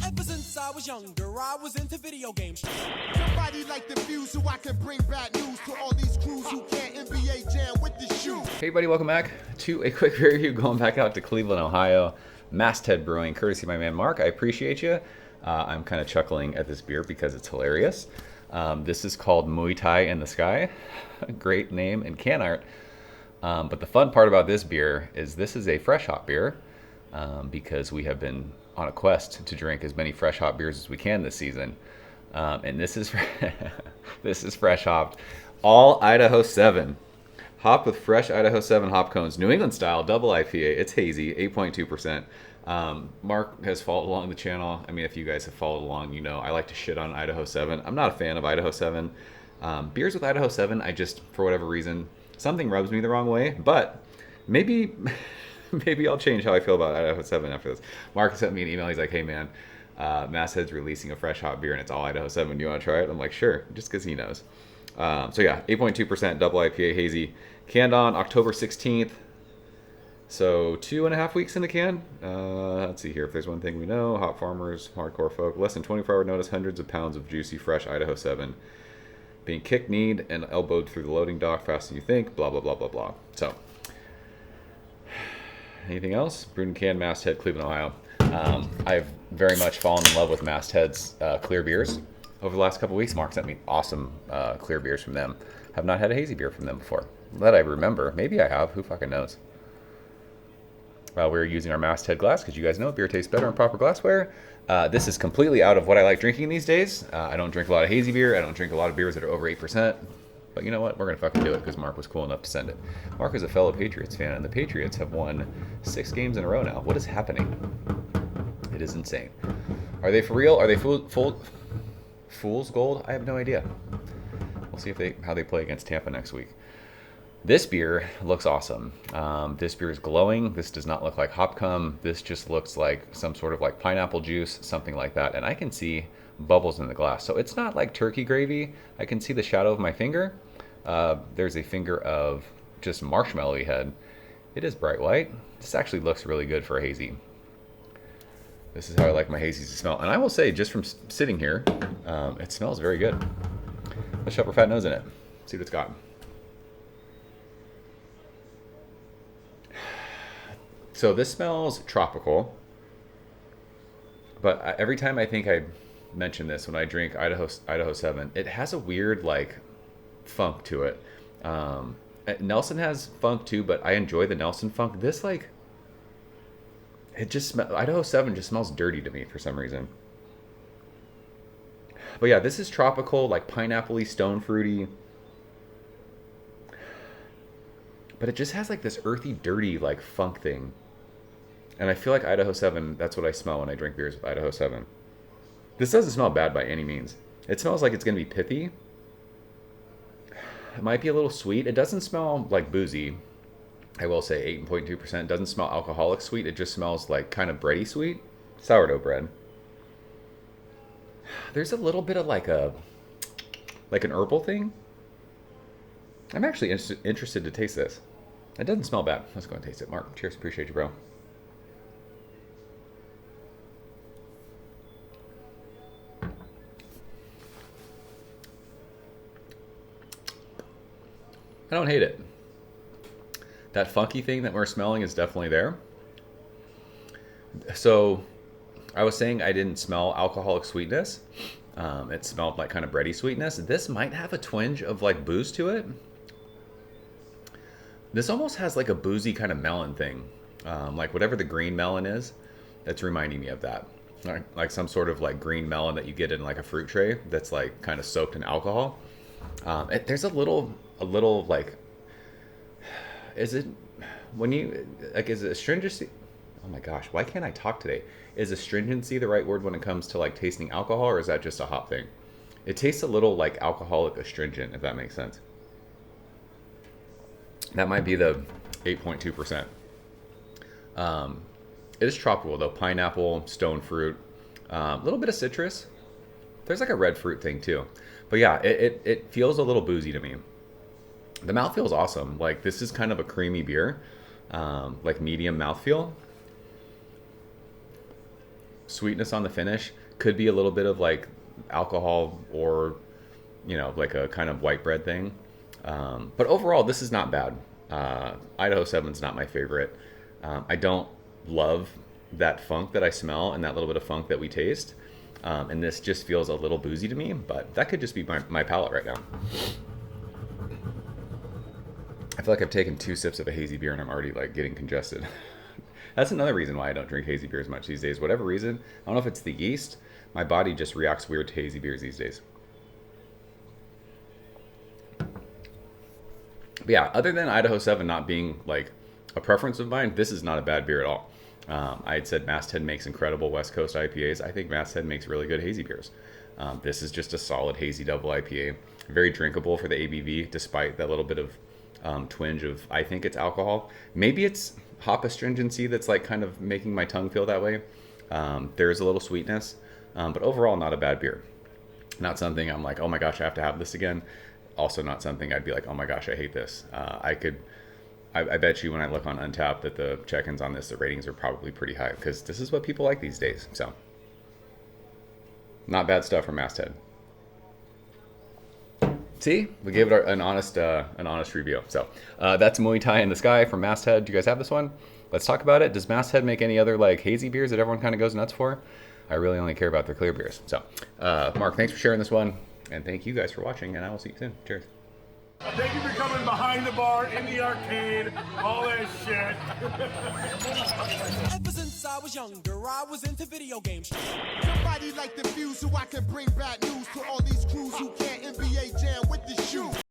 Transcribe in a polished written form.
Ever since I was younger, I was into video games. Somebody like the fuse so I can bring bad news to all these crews who can't NBA jam with the shoe. Hey everybody, welcome back to a quick review going back out to Cleveland, Ohio. Masthead Brewing, courtesy of my man Mark. I appreciate you. I'm kind of chuckling at this beer because it's hilarious. This is called Muay Thai in the Sky. Great name and can art. But the fun part about this beer is this is a fresh hop beer because we have been on a quest to drink as many fresh hop beers as we can this season. And this is this is fresh hopped, all Idaho 7. Hopped with fresh Idaho 7 hop cones, New England style, double IPA. It's hazy, 8.2%. Mark has followed along the channel. I mean, if you guys have followed along, you know I like to shit on Idaho 7. I'm not a fan of Idaho 7. Beers with Idaho 7, I just, for whatever reason, something rubs me the wrong way. But maybe I'll change how I feel about Idaho 7 after this. Mark sent me an email. He's like, hey man, Masthead's releasing a fresh hop beer and it's all Idaho 7. Do you want to try it? I'm like, sure, just because he knows. So yeah, 8.2% double IPA hazy. Canned on October 16th. So 2.5 weeks in the can. Let's see here. If there's one thing we know, hop farmers, hardcore folk, less than 24-hour notice, hundreds of pounds of juicy, fresh Idaho 7. Being kicked, kneed, and elbowed through the loading dock faster than you think, blah, blah, blah, blah, blah. So, anything else? Brewing can, Masthead, Cleveland, Ohio. I've very much fallen in love with Masthead's clear beers. Over the last couple weeks, Mark sent me awesome clear beers from them. Have not had a hazy beer from them before. That I remember. Maybe I have. Who fucking knows? We're using our Masthead glass because you guys know beer tastes better in proper glassware. This is completely out of what I like drinking these days. I don't drink a lot of hazy beer. I don't drink a lot of beers that are over 8%. But you know what? We're going to fucking do it because Mark was cool enough to send it. Mark is a fellow Patriots fan, and the Patriots have won 6 games in a row now. What is happening? It is insane. Are they for real? Are they fool's gold? I have no idea. We'll see how they play against Tampa next week. This beer looks awesome. This beer is glowing. This does not look like hop cum. This just looks like some sort of like pineapple juice, something like that. And I can see bubbles in the glass. So it's not like turkey gravy. I can see the shadow of my finger. There's a finger of just marshmallowy head. It is bright white. This actually looks really good for a hazy. This is how I like my hazies to smell. And I will say, just from sitting here, it smells very good. Let's shove our fat nose in it. See what it's got. So this smells tropical. But every time I think I mention this, when I drink Idaho 7, it has a weird like funk to it. Nelson has funk too, but I enjoy the Nelson funk. This like, it just Idaho 7 just smells dirty to me for some reason. But yeah, this is tropical, like pineapple-y, stone fruity. But it just has like this earthy, dirty like funk thing. And I feel like Idaho 7, that's what I smell when I drink beers with Idaho 7. This doesn't smell bad by any means. It smells like it's going to be pithy. It might be a little sweet. It doesn't smell like boozy. I will say 8.2%. It doesn't smell alcoholic sweet. It just smells like kind of bready sweet. Sourdough bread. There's a little bit of like an herbal thing. I'm actually interested to taste this. It doesn't smell bad. Let's go and taste it. Mark, cheers. Appreciate you, bro. I don't hate it. That funky thing that we're smelling is definitely there. So I was saying I didn't smell alcoholic sweetness. It smelled like kind of bready sweetness. This might have a twinge of like booze to it. This almost has like a boozy kind of melon thing. Like whatever the green melon is, that's reminding me of that. Like some sort of like green melon that you get in like a fruit tray that's like kind of soaked in alcohol. There's a little like, is it astringency? Oh my gosh, why can't I talk today? Is astringency the right word when it comes to like tasting alcohol, or is that just a hop thing? It tastes a little like alcoholic astringent, if that makes sense. That might be the 8.2%. It is tropical though, pineapple, stone fruit, a little bit of citrus. There's like a red fruit thing too. But yeah, it feels a little boozy to me. The mouthfeel is awesome. Like this is kind of a creamy beer, like medium mouthfeel. sweetness on the finish. Could be a little bit of like alcohol or, you know, like a kind of white bread thing. But overall, this is not bad. Idaho 7's not my favorite. I don't love that funk that I smell and that little bit of funk that we taste. And this just feels a little boozy to me, but that could just be my palate right now. I feel like I've taken 2 sips of a hazy beer and I'm already like getting congested. That's another reason why I don't drink hazy beers much these days. Whatever reason, I don't know if it's the yeast. My body just reacts weird to hazy beers these days. But yeah, other than Idaho 7 not being like a preference of mine, this is not a bad beer at all. I had said Masthead makes incredible West Coast IPAs. I think Masthead makes really good hazy beers. This is just a solid hazy double IPA. Very drinkable for the ABV, despite that little bit of twinge of, I think it's alcohol. Maybe it's hop astringency that's like kind of making my tongue feel that way. There's a little sweetness, but overall not a bad beer. Not something I'm like, oh my gosh, I have to have this again. Also not something I'd be like, oh my gosh, I hate this. I bet you when I look on Untappd that the check-ins on this, the ratings are probably pretty high because this is what people like these days. So not bad stuff from Masthead. See, we gave it an honest review. So that's Muay Thai in the Sky from Masthead. Do you guys have this one? Let's talk about it. Does Masthead make any other like hazy beers that everyone kind of goes nuts for? I really only care about their clear beers. So Mark, thanks for sharing this one. And thank you guys for watching, and I will see you soon. Cheers. Thank you for coming behind the bar, in the arcade, all that shit. Ever since I was younger, I was into video games. Somebody like the fuse so I can bring bad news to all these crews who can't NBA jam with the shoe.